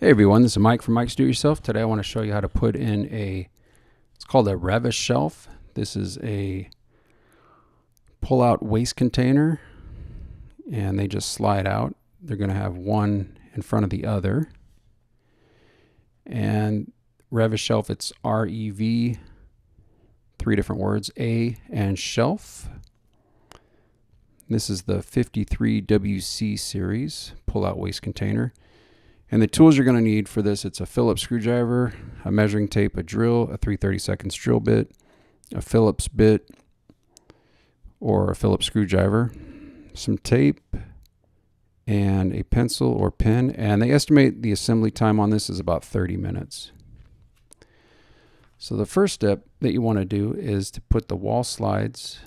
Hey everyone, this is Mike from Mike's Do It Yourself. Today I want to show you how to put in it's called a Revis shelf. This is a pull-out waste container and they just slide out. They're going to have one in front of the other. And Revis shelf, it's R-E-V, 3 different words, A and shelf. This is the 53WC series pull-out waste container. And the tools you're going to need for this, it's a Phillips screwdriver, a measuring tape, a drill, a 3/32 drill bit, a Phillips bit, or a Phillips screwdriver, some tape, and a pencil or pen. And they estimate the assembly time on this is about 30 minutes. So the first step that you want to do is to put the wall slides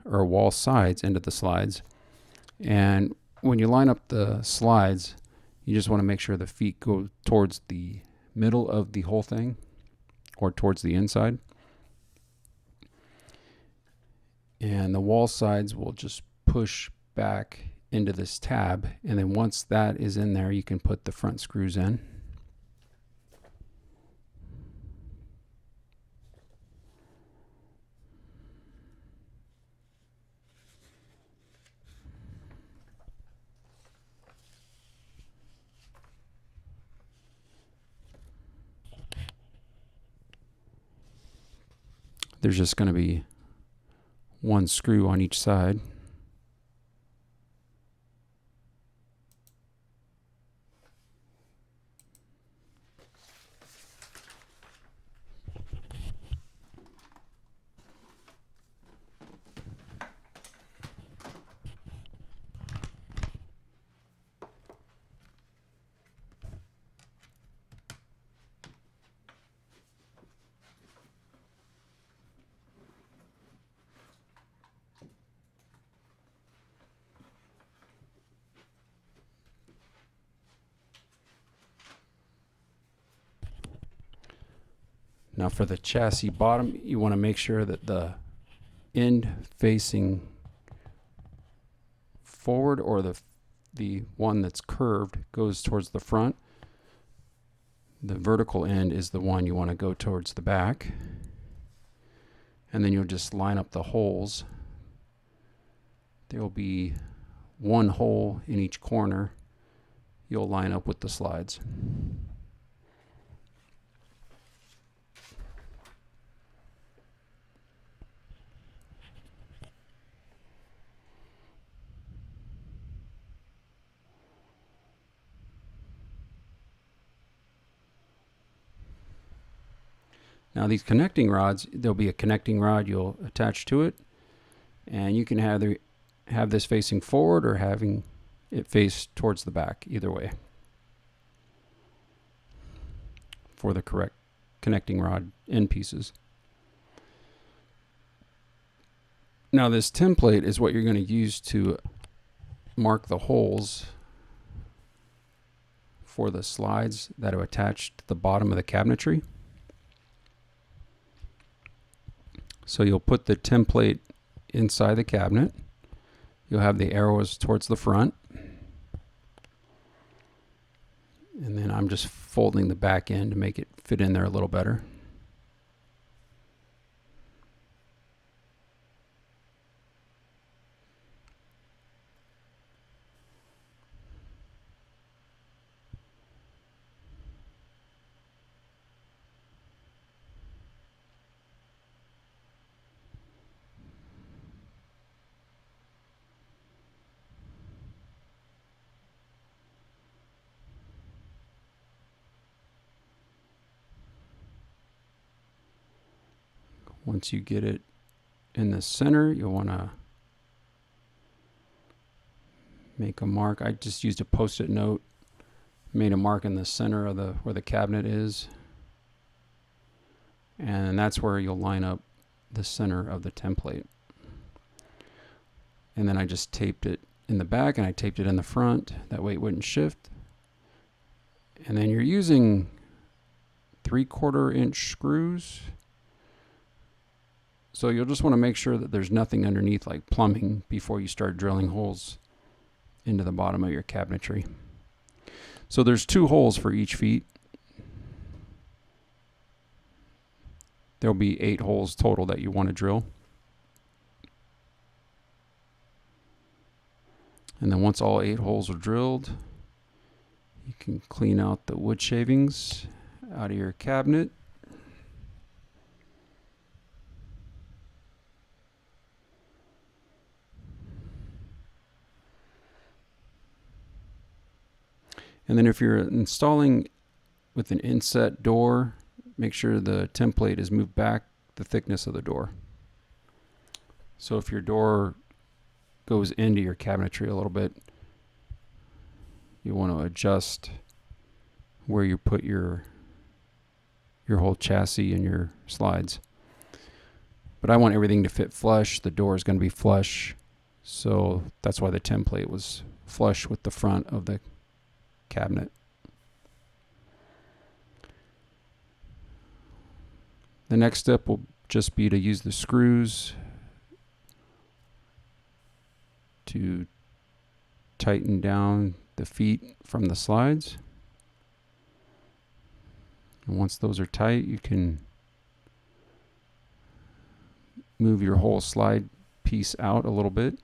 or wall sides into the slides. And when you line up the slides, you just want to make sure the feet go towards the middle of the whole thing or towards the inside. And the wall sides will just push back into this tab. And then once that is in there, you can put the front screws in. There's just going to be one screw on each side. Now for the chassis bottom, you want to make sure that the end facing forward or the one that's curved goes towards the front. The vertical end is the one you want to go towards the back. And then you'll just line up the holes. There will be one hole in each corner. You'll line up with the slides. Now these connecting rods, there'll be a connecting rod you'll attach to it, and you can have this facing forward or having it face towards the back, either way, for the correct connecting rod end pieces. Now this template is what you're going to use to mark the holes for the slides that are attached to the bottom of the cabinetry. So you'll put the template inside the cabinet. You'll have the arrows towards the front. And then I'm just folding the back end to make it fit in there a little better. Once you get it in the center, you'll want to make a mark. I just used a post-it note, made a mark in the center of where the cabinet is. And that's where you'll line up the center of the template. And then I just taped it in the back and I taped it in the front. That way it wouldn't shift. And then you're using 3/4 inch screws. So you'll just want to make sure that there's nothing underneath like plumbing before you start drilling holes into the bottom of your cabinetry. So there's 2 holes for each feet. There'll be 8 holes total that you want to drill. And then once all 8 holes are drilled, you can clean out the wood shavings out of your cabinet. And then if you're installing with an inset door, make sure the template is moved back the thickness of the door. So if your door goes into your cabinetry a little bit, you want to adjust where you put your whole chassis and your slides. But I want everything to fit flush. The door is going to be flush, so that's why the template was flush with the front of the cabinet. The next step will just be to use the screws to tighten down the feet from the slides. And once those are tight, you can move your whole slide piece out a little bit.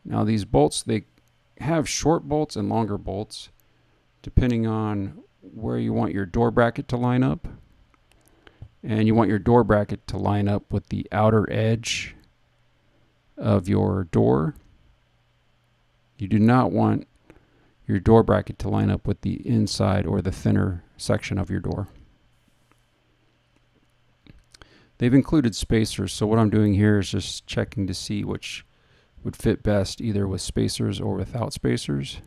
Now these bolts, they have short bolts and longer bolts depending on where you want your door bracket to line up. And you want your door bracket to line up with the outer edge of your door. You do not want your door bracket to line up with the inside or the thinner section of your door. They've included spacers, so what I'm doing here is just checking to see which would fit best, either with spacers or without spacers.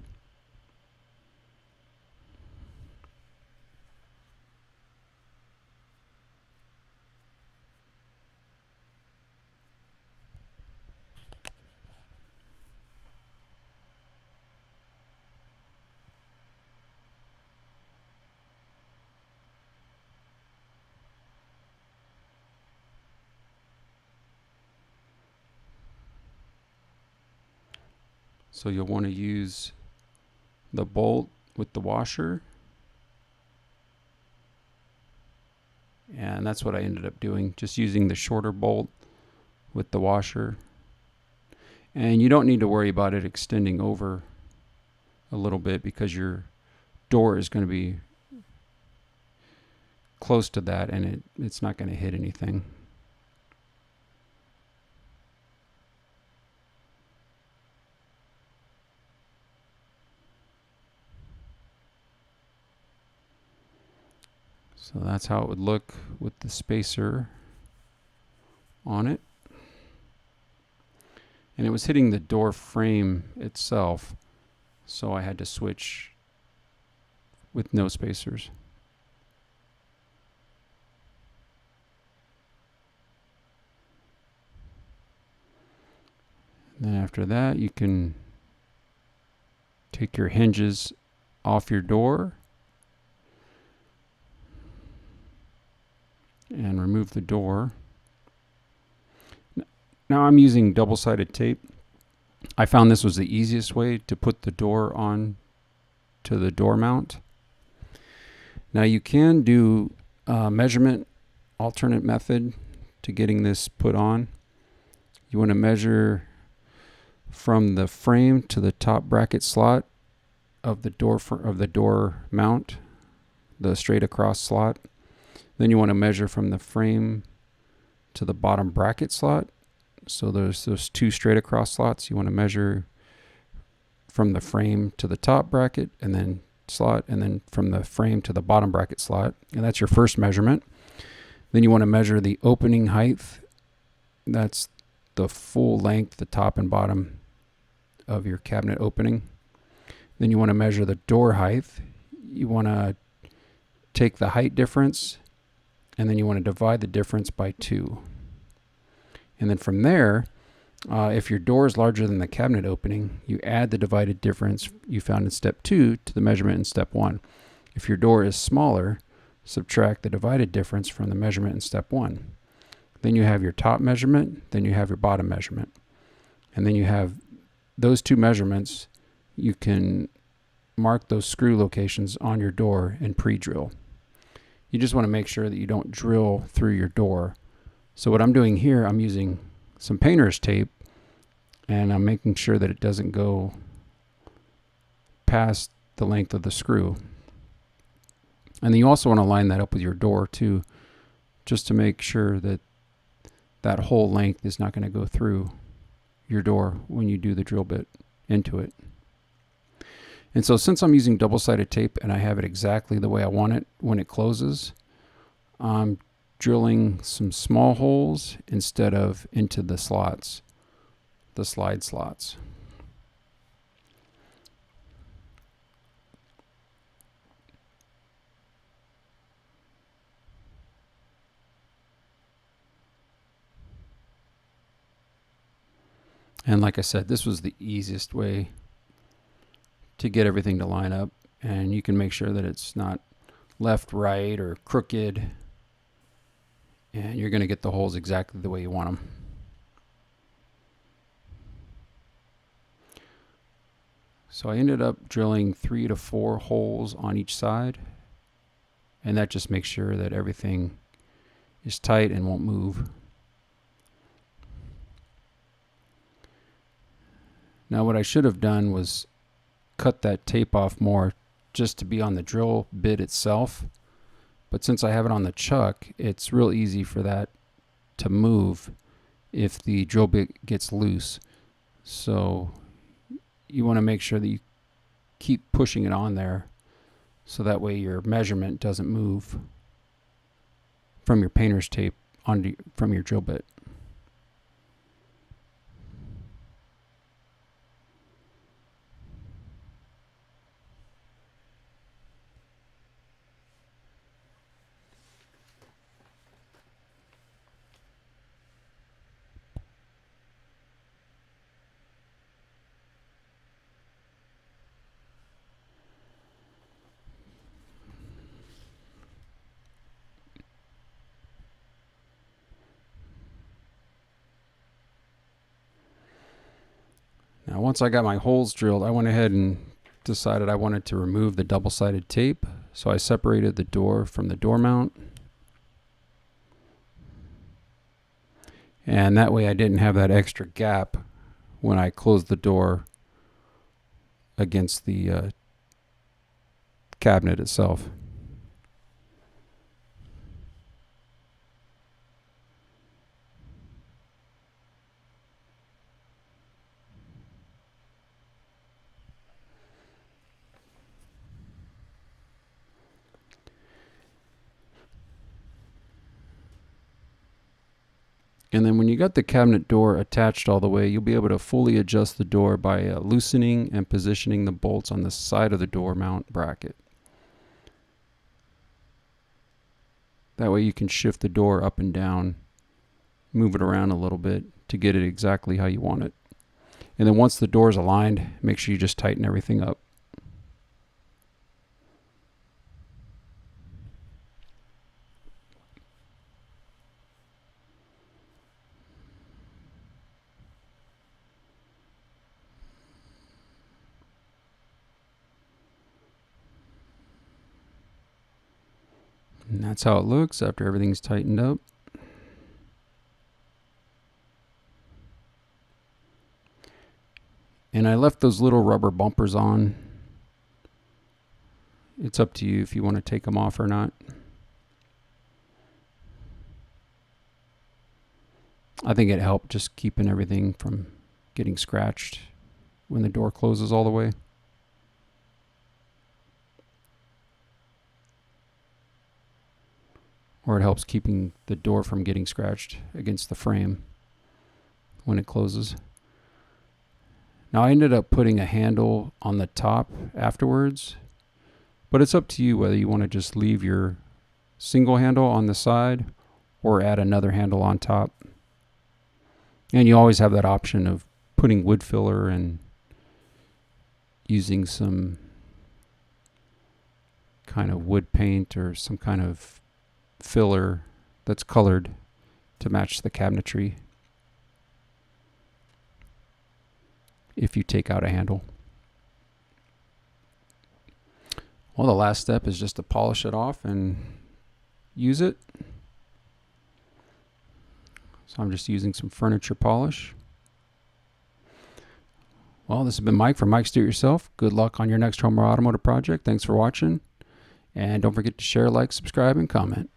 So you'll want to use the bolt with the washer. And that's what I ended up doing, just using the shorter bolt with the washer. And you don't need to worry about it extending over a little bit because your door is going to be close to that and it's not going to hit anything. So that's how it would look with the spacer on it. And it was hitting the door frame itself, so I had to switch with no spacers. And then after that, you can take your hinges off your door and remove the door. Now I'm using double-sided tape. I found this was the easiest way to put the door on to the door mount. Now you can do a measurement alternate method to getting this put on. You want to measure from the frame to the top bracket slot of the door mount, the straight across slot. Then you want to measure from the frame to the bottom bracket slot. So there's those 2 straight across slots. You want to measure from the frame to the top bracket and then slot, and then from the frame to the bottom bracket slot. And that's your first measurement. Then you want to measure the opening height. That's the full length, the top and bottom of your cabinet opening. Then you want to measure the door height. You want to take the height difference, and then you want to divide the difference by 2. And then from there, if your door is larger than the cabinet opening, you add the divided difference you found in step 2 to the measurement in step 1. If your door is smaller, subtract the divided difference from the measurement in step 1. Then you have your top measurement, then you have your bottom measurement. And then you have those 2 measurements. You can mark those screw locations on your door and pre-drill. You just want to make sure that you don't drill through your door. So what I'm doing here, I'm using some painter's tape, and I'm making sure that it doesn't go past the length of the screw. And then you also want to line that up with your door too, just to make sure that that whole length is not going to go through your door when you do the drill bit into it. And so since I'm using double-sided tape and I have it exactly the way I want it when it closes, I'm drilling some small holes instead of into the slots, the slide slots. And like I said, this was the easiest way to get everything to line up, and you can make sure that it's not left, right, or crooked, and you're going to get the holes exactly the way you want them. So I ended up drilling 3 to 4 holes on each side, and that just makes sure that everything is tight and won't move. Now what I should have done was cut that tape off more just to be on the drill bit itself, but since I have it on the chuck, it's real easy for that to move if the drill bit gets loose. So you want to make sure that you keep pushing it on there so that way your measurement doesn't move from your painter's tape from your drill bit. Now once I got my holes drilled, I went ahead and decided I wanted to remove the double-sided tape. So I separated the door from the door mount. And that way I didn't have that extra gap when I closed the door against the cabinet itself. And then when you got the cabinet door attached all the way, you'll be able to fully adjust the door by loosening and positioning the bolts on the side of the door mount bracket. That way you can shift the door up and down, move it around a little bit to get it exactly how you want it. And then once the door is aligned, make sure you just tighten everything up. And that's how it looks after everything's tightened up. And I left those little rubber bumpers on. It's up to you if you want to take them off or not. I think it helped just keeping everything from getting scratched when the door closes all the way. Or it helps keeping the door from getting scratched against the frame when it closes. Now I ended up putting a handle on the top afterwards, but it's up to you whether you want to just leave your single handle on the side or add another handle on top. And you always have that option of putting wood filler and using some kind of wood paint or some kind of filler that's colored to match the cabinetry if you take out a handle. Well, the last step is just to polish it off and use it. So I'm just using some furniture polish. Well, this has been Mike from Mike's Do It Yourself. Good luck on your next home or automotive project. Thanks for watching. And don't forget to share, like, subscribe, and comment.